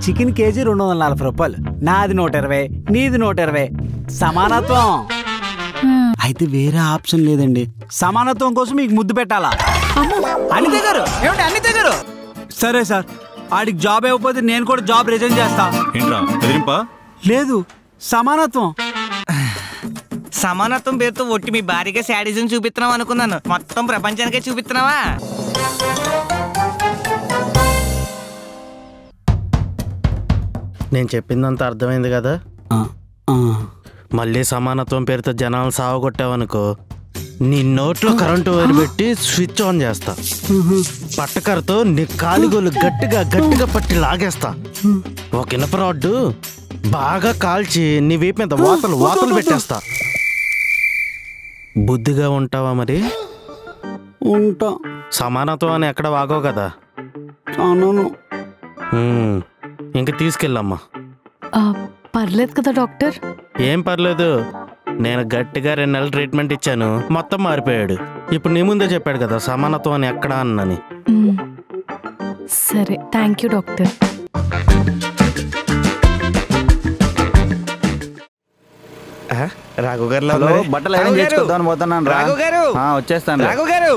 Chicken KG 240 రూపాయలు. నాది 120, నీది 120. సమానత్వం. అయితే వేరే ఆప్షన్ లేదండి. సమానత్వం కోసం మీకు ముద్దు పెట్టాలా? అనిత గారు, ఏమిటి అనిత గారు? సరే సార్, ఆడికి జాబ్ ఇవ్వకపోతే నేను కూడా జాబ్ రిజైన్ చేస్తా. లేదు, సమానత్వం. సమానత్వం పేరుతో ఒట్టి మీ భార్యగా శాడిజం చూపిస్తున్నావు అనుకున్నాను. మొత్తం ప్రపంచానికే చూపిస్తున్నావా? నేను చెప్పిందంతా అర్థమైంది కదా? మళ్ళీ సమానత్వం పేరుతో జనాలు సావగొట్టావనుకో, నీ నోట్లో కరెంటు వైర్ పెట్టి స్విచ్ ఆన్ చేస్తా. పట్టకరతో నీ కాలిగోలు గట్టిగా గట్టిగా పట్టి లాగేస్తా. ఒక ఇనప రాడ్డు బాగా కాల్చి నీ వీపు మీద వాతలు పెట్టేస్తా. బుద్ధిగా ఉంటావా మరి? ఉంటా. సమానత్వం అని ఎక్కడ వాగవు కదా? ఇంక తీసుకెళ్ళమ్మా. పర్లేదు కదా డాక్టర్? ఏం పర్లేదు, నేను గట్టిగా 2 నెలలు ట్రీట్మెంట్ ఇచ్చాను, మొత్తం మారిపోయాడు. ఇప్పుడు నీ ముందే చెప్పాడు కదా సమానత్వం అని ఎక్కడా అన్నని. సరే, థ్యాంక్ యూ డాక్టర్. రాఘు గారు బట్టలు ఏం చేసుకుందామని పోతున్నాను. రాఘు గారు వచ్చేస్తాను. రాఘు గారు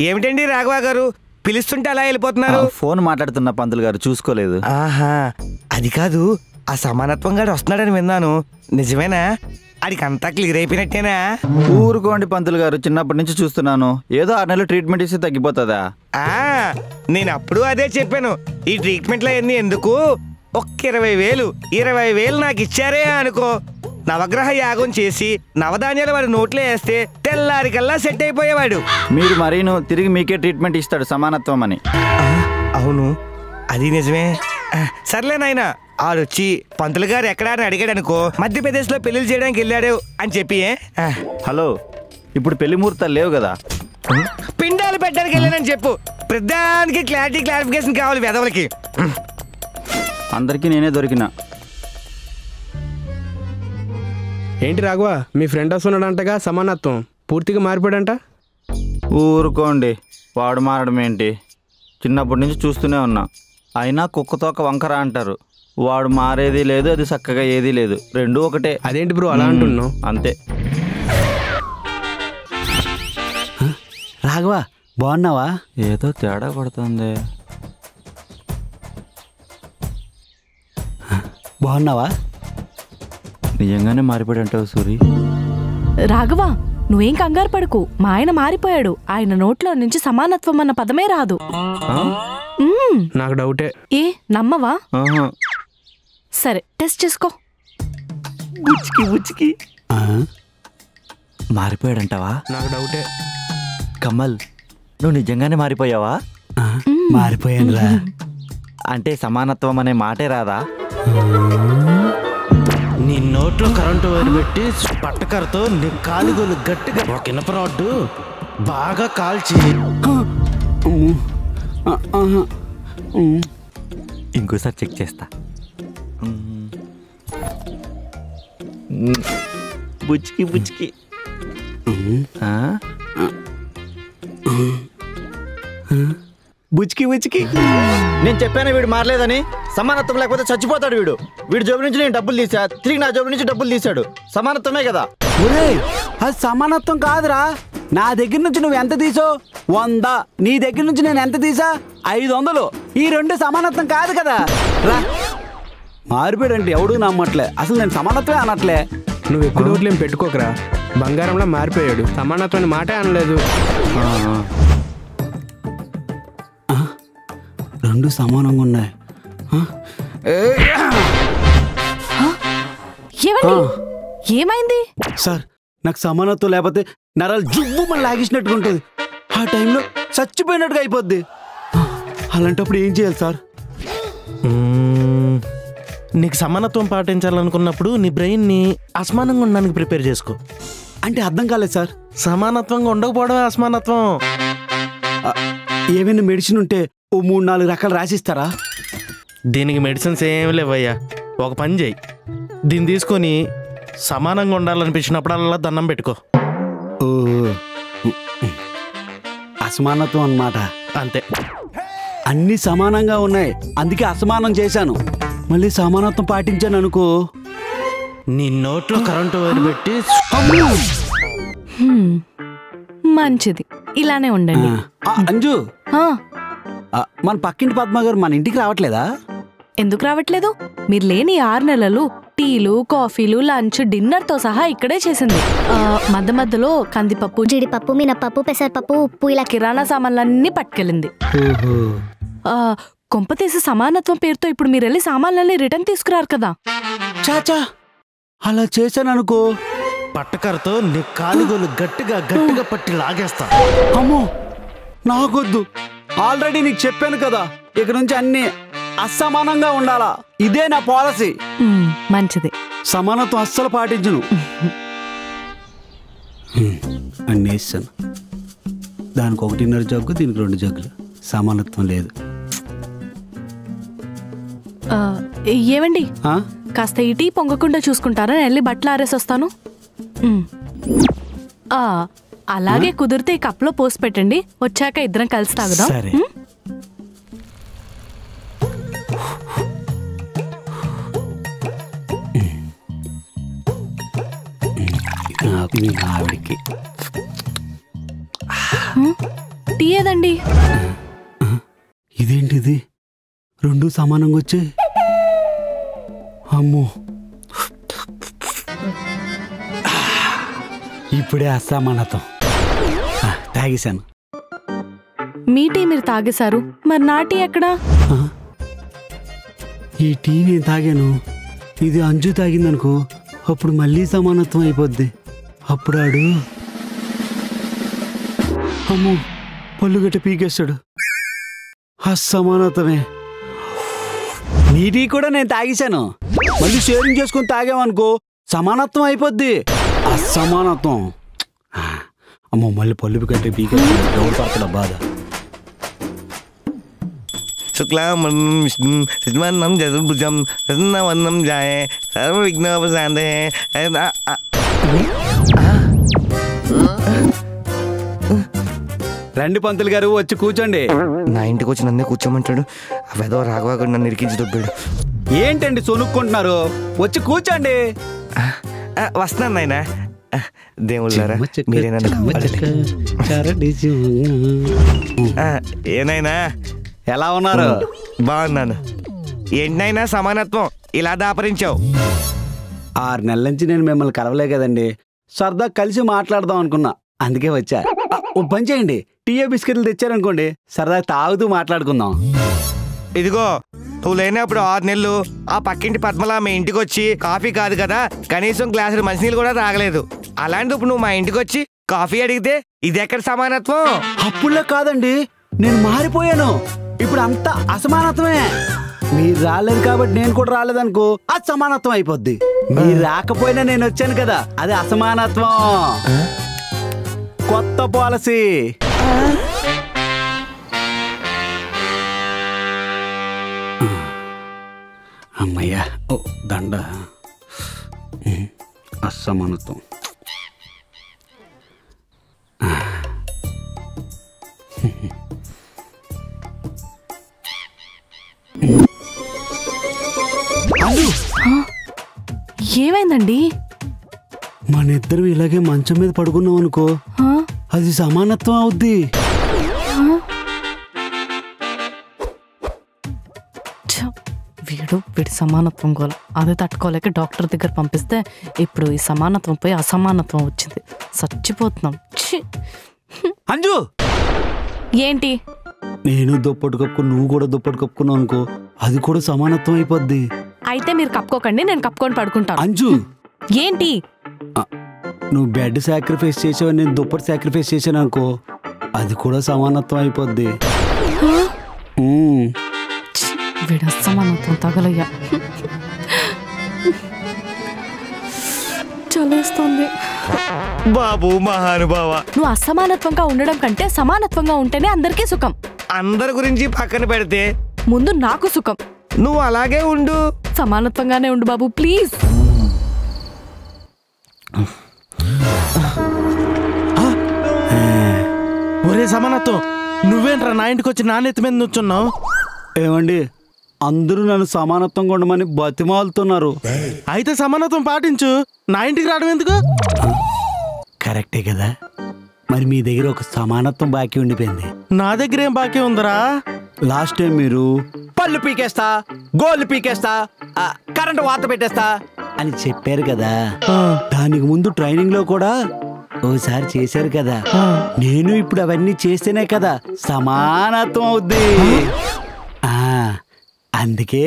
ఏమిటండి రాఘవ గారు పిలుస్తుంటే అలా వెళ్ళిపోతున్నారు? ఫోన్ మాట్లాడుతున్న పంతులు గారు చూసుకోలేదు. ఆహా, అది కాదు, ఆ సమానత్వం గారు వస్తున్నాడని విన్నాను. నిజమేనా? అడికి అంతా క్లియర్ అయిపోయినట్టేనా? ఊరుకోండి పంతులు గారు, చిన్నప్పటి నుంచి చూస్తున్నాను. ఏదో 6 నెలలు ట్రీట్మెంట్ ఇస్తే తగ్గిపోతుందా? నేను అప్పుడు అదే చెప్పాను. ఈ ట్రీట్మెంట్లో అన్ని ఎందుకు, ఒక్క 20,000 నాకు ఇచ్చారే అనుకో, నవగ్రహ యాగం చేసి నవధాన్యాలు వాడి నోట్లో వేస్తే తెల్లారికల్లా సెట్ అయిపోయేవాడు. మీరు మరీను తిరిగి మీకే ట్రీట్మెంట్ ఇస్తాడు సమానత్వం అని. అవును, అది నిజమే. సర్లే నాయన, ఆడొచ్చి పంతులు గారు ఎక్కడా అని అడిగాడు అనుకో, మధ్యప్రదేశ్ లో పెళ్లిళ్ళు చేయడానికి వెళ్ళాడు అని చెప్పి. హలో, ఇప్పుడు పెళ్లి ముహూర్తాలు లేవు కదా? పిండాలు పెట్టడానికి వెళ్ళానని చెప్పు. ప్రధానికి క్లారిఫికేషన్ కావాలి వెధవలకి. అందరికీ నేనే దొరికినా. ఏంటి రాఘవ, మీ ఫ్రెండ్ వస్తున్నాడంటగా సమానత్వం పూర్తిగా మారిపోయాడంట? ఊరుకోండి, వాడు మారడం ఏంటి? చిన్నప్పటి నుంచి చూస్తూనే ఉన్నా. అయినా కుక్కతోక వంకర అంటారు. వాడు మారేది లేదు, అది చక్కగా ఏదీ లేదు, రెండూ ఒకటే. అదేంటి బ్రో అలా అంటున్నావు? అంతే. రాఘవ బాగున్నావా? ఏదో తేడా కొడుతుంది. బాగున్నావా? నిజంగానే మారిపోయాడంటావు సూరి? రాఘవ, నువ్వేం కంగారు పడుకు. మా ఆయన మారిపోయాడు. ఆయన నోట్లో నుంచి సమానత్వం అన్న పదమే రాదు. నాకు డౌటే. ఏ నమ్మవా? సరే, టెస్ట్ చేసుకో. బుచ్చికి మారిపోయాడంటావా? నాకు డౌటే. కమల్, నువ్వు నిజంగానే మారిపోయావా? మారిపోయాను రా. అంటే సమానత్వం అనే మాటే రాదా? నీ నోట్లో కరెంటు వైర్ పెట్టి పట్టకరతో నీ కాలిగోలు గట్టిగా ఒక ఇనప రాడ్డు బాగా కాల్చి. ఇంకోసారి చెక్ చేస్తా. బుచ్చికి బుచ్చికి నేను చెప్పాను వీడు మారలేదని. సమానత్వం లేకపోతే చచ్చిపోతాడు వీడు. వీడి జోబు నుంచి నేను డబ్బులు తీసా, తిరిగి నా జోబు నుంచి డబ్బులు తీశాడు. సమానత్వమే కదా? అది సమానత్వం కాదురా. నా దగ్గర నుంచి నువ్వు ఎంత తీసావు? 100. నీ దగ్గర నుంచి నేను ఎంత తీసా? 500. ఈ రెండు సమానత్వం కాదు కదా. రా, మారిపోయాడంటే ఎవడూ నమ్మట్లే. అసలు నేను సమానత్వమే అనట్లే. నువ్వు ఎక్కువ డౌట్లు ఏం పెట్టుకోకరా. బంగారంలో మారిపోయాడు, సమానత్వాన్ని మాటే అనలేదు. రెండు సమానంగా ఉన్నాయి. ఏమైంది సార్? నాకు సమానత్వం లేకపోతే నరాలు జువ్వుమని లాగేసినట్టుగా ఉంటుంది. ఆ టైంలో చచ్చిపోయినట్టుగా అయిపోద్ది. అలాంటప్పుడు ఏం చేయాలి సార్? నీకు సమానత్వం పాటించాలనుకున్నప్పుడు నీ బ్రెయిన్ని అసమానంగా ఉండడానికి ప్రిపేర్ చేసుకో. అంటే అర్థం కాలేదు సార్. సమానత్వంగా ఉండకపోవడమే అసమానత్వం. ఏమైనా మెడిసిన్ ఉంటే ఓ 3-4 రకాలు రాసిస్తారా? దీనికి మెడిసిన్స్ ఏమి లేవయ్యా. ఒక పని చేయి, దీన్ని తీసుకొని సమానంగా ఉండాలనిపించినప్పుడల్లా దండం పెట్టుకో. అసమానత్వం అన్నమాట. అంతే. అన్ని సమానంగా ఉన్నాయి, అందుకే అసమానం చేశాను. మళ్ళీ సమానత్వం పాటించాను అనుకో, నీ నోట్లో కరెంటు వైర్ పెట్టి మంచిది, ఇలానే ఉండండి. అంజు, ఆ, మన పక్కింటి పద్మ గారు మన ఇంటికి రావట్లేదా? ఎందుకు రావట్లేదు? మీరు లేని 6 నెలలు టీలు, కాఫీలు, లంచ్, డిన్నర్తో సహా ఇక్కడే చేసింది. మధ్య మధ్యలో కందిపప్పు, జీడిపప్పు, మినపప్పు, పెసరపప్పు, ఉప్పు, ఇలా కిరాణా సామాన్లన్నీ పట్టుకెళ్ళింది. కొంపతీసి సమానత్వం పేరుతో ఇప్పుడు మీరు వెళ్ళి సామాన్లన్నీ రిటర్న్ తీసుకురారు కదా. చాచా, అలా చేశాను అనుకో, పట్టకరతో నీ కాలుగోలు గట్టిగా గట్టిగా పట్టి లాగేస్తా. అమ్మో నాకొద్దు. ఆల్రెడీ నీకు చెప్పాను కదా, ఇక నుంచి అన్ని అసమానంగా ఉండాలా. ఇదే నా పాలసీ. మంచిది. సమానత్వం అస్సలు పాటించును. అన్నీ వేస్తాను. దానికి 1.5 జగ్గు, దీనికి 2 జగ్గులు. సమానత్వం లేదు. ఏమండి, కాస్త ఈ టీ పొంగకుండా చూసుకుంటారా? నేను వెళ్ళి బట్టలు ఆరేసి వస్తాను. అలాగే కుదిరితే ఈ కప్లో పోసి పెట్టండి, వచ్చాక ఇద్దరం కలిసి తాగుదాం. సరే. ఆవిడికి టీ ఏదండి? ఇదేంటిది, 2 సమానంగా వచ్చాయి. అమ్మో, ఇప్పుడే అసమానత్వం. తాగేశాను. మీ టీ మీరు తాగేశారు, మరి నా టీ ఎక్కడా? ఈ టీ నేను తాగాను, ఇది అంజు తాగిందనుకో, అప్పుడు మళ్ళీ సమానత్వం అయిపోద్ది. అప్పుడు ఆడు అమ్మో పళ్ళు గట్టి పీకేస్తాడు. అసమానత్వమే. నీ టీ కూడా నేను తాగేశాను, మళ్ళీ షేరింగ్ చేసుకుని తాగామనుకో సమానత్వం అయిపోద్ది. అసమానత్వం. అమ్మో మళ్ళీ పళ్ళు గట్టి పీకేస్తాడు. ఎవరు పడతాడు బాధ. శుక్లాంబరధరం విష్ణుం శశివర్ణం చతుర్భుజం ప్రసన్నవదనం ధ్యాయే సర్వవిఘ్నోపశాంతయే. రండి పంతులు గారు, వచ్చి కూర్చోండి. నా ఇంటికి వచ్చి నన్నే కూర్చోమంటాడు. వెదవ రాఘవాడు నన్ను ఇరికించి దొబ్బాడు. ఏంటండి సొనుక్కుంటున్నారు? వచ్చి కూర్చోండి. వస్తున్నాను నాయన. దేవుళ్ళారా మీరేనా? ఏనాయనా ఎలా ఉన్నారు? బాగున్నాను. ఏంటైనా సమానత్వం ఇలా దాపరించావు? 6 నెలల నుంచి నేను మిమ్మల్ని కలవలే కదండి, సరదా కలిసి మాట్లాడదాం అనుకున్నా, అందుకే వచ్చా. ఓ పని చేయండి, టీయే బిస్కెట్లు తెచ్చారనుకోండి, సరదా తాగుతూ మాట్లాడుకుందాం. ఇదిగో నువ్వు లేనప్పుడు 6 నెలలు ఆ పక్కింటి పద్మలా మీ ఇంటికి వచ్చి కాఫీ కాదు కదా కనీసం గ్లాసులు మంచినీళ్ళు కూడా తాగలేదు. అలాంటి ఇప్పుడు నువ్వు మా ఇంటికి వచ్చి కాఫీ అడిగితే ఇది ఎక్కడ సమానత్వం? అప్పుడులా కాదండి, నేను మారిపోయాను. ఇప్పుడు అంతా అసమానత్వమే. మీరు రాలేదు కాబట్టి నేను కూడా రాలేదనుకో, అది సమానత్వం అయిపోద్ది. మీరు రాకపోయినా నేను వచ్చాను కదా, అది అసమానత్వం. కొత్త పాలసీ. అమ్మయ్యా, ఓ దండ. అసమానత్వం. ఏమైందండి? మన ఇద్దరు ఇలాగే మంచం మీద పడుకున్నాం అనుకో, అది సమానత్వం అవుద్ది. వీడి సమానత్వం గోల అదే తట్టుకోలేక డాక్టర్ దగ్గర పంపిస్తే ఇప్పుడు ఈ సమానత్వం పోయి అసమానత్వం వచ్చింది. చచ్చిపోతున్నాం. అంజు, ఏంటి? నేను దుప్పటి కప్పుకుని నువ్వు కూడా దుప్పటి కప్పుకున్నావు అనుకో, అది కూడా సమానత్వం అయిపోద్ది. అయితే మీరు కప్పుకోకండి, నేను కప్పుకొని పడుకుంటాను. అంజు, ఏంటి? నువ్వు బెడ్ సాక్రిఫైస్ చేసావు, నేను దుప్పటి సాక్రిఫైస్ చేశాను అనుకో, అది కూడా సమానత్వం అయిపోద్ది. వీడు అసమానత్వం తగలయ్యా. చలేస్తుంది. బాబు మహానుభావ, నువ్వు అసమానత్వంగా ఉండడం కంటే సమానత్వంగా ఉంటేనే అందరికీ సుఖం. అందరి గురించి పక్కన పెడితే ముందు నాకు సుఖం. నువ్వు అలాగే ఉండు. సమానత్వంగానే ఉండు బాబు, ప్లీజ్. ఒరే సమానత్వం నువ్వేంట్రా నా ఇంటికి వచ్చి నా నెత్తి మీద నుంచున్నావు? ఏమండి అందరూ నన్ను సమానత్వం ఉండమని బతిమాలుతున్నారు. అయితే సమానత్వం పాటించు. నా ఇంటికి రావడం ఎందుకు? కరెక్టే కదా, మరి మీ దగ్గర ఒక సమానత్వం బాకీ ఉండిపోయింది. నా దగ్గర ఏం బాకీ ఉందరా? లాస్ట్ టైం మీరు పళ్ళు పీకేస్తా, గోళ్ళు పీకేస్తా, కరెంటు వాత పెట్టేస్తా అని చెప్పారు కదా. దానికి ముందు ట్రైనింగ్ లో కూడా ఓసారి చేశారు కదా. నేను ఇప్పుడు అవన్నీ చేస్తేనే కదా సమానత్వం అవుద్ది. అందుకే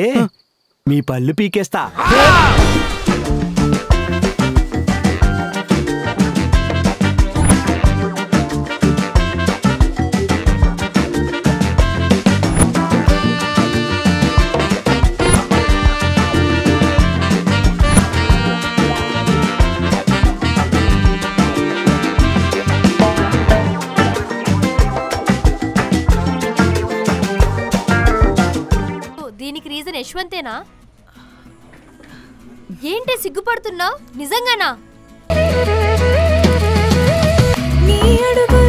మీ పళ్ళు పీకేస్తా. దీనికి రీజన్ యశ్వంతేనా? ఏంటి సిగ్గుపడుతున్నావు? నిజంగానా? నీ అడుగు